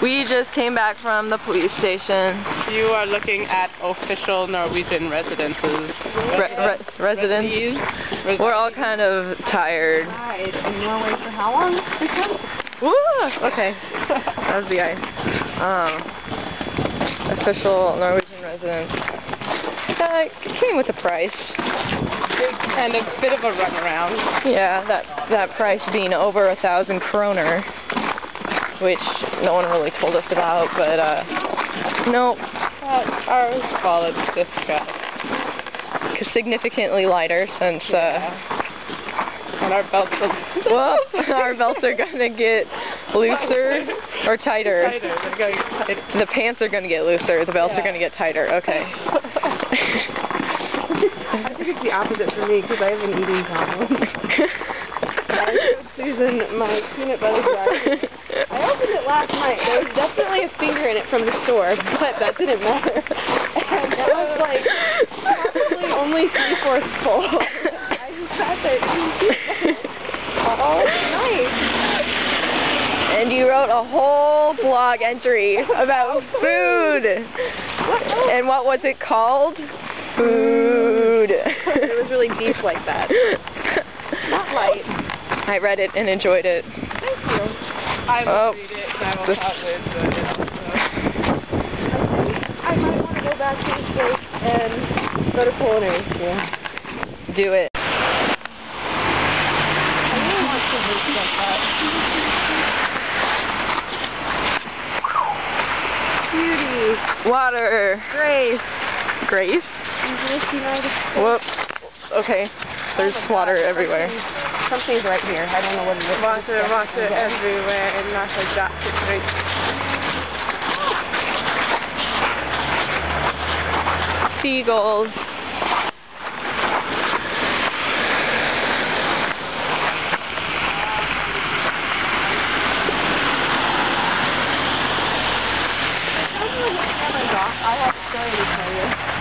We just came back from the police station. You are looking at official Norwegian residences. Residents. We're all kind of tired. In Norway for how long? Woo! Okay. That was the ice. Official Norwegian residence. Came with a price. And a bit of a runaround. Yeah, that price being over 1,000 kroner, which no one really told us about, but nope. Ours followed this guy. Significantly lighter since And our belts are well, our belts are gonna get looser or tighter. tighter. They're going tighter. The pants are gonna get looser. The belts are gonna get tighter. Okay. I think it's the opposite for me because I have an eating problem. I showed Susan my peanut butter jar. I opened it last night. There was definitely a finger in it from the store, but that didn't matter. And it was like probably only 3/4 full. I just sat there eating all night. And you wrote a whole blog entry about food. And what was it called? Food. It was really deep like that. Not light. I read it and enjoyed it. Thank you. I will read it and I will probably enjoy it also. I might want to go back to the States and go to culinary school. Do it. I really want to do stuff like that. Beauty. Water. Grace. Grace? English United States. Whoops. Okay. There's water everywhere. Something's right here. I don't know what it is. Water everywhere and not a drop to drink. Seagulls. I have a story to tell you.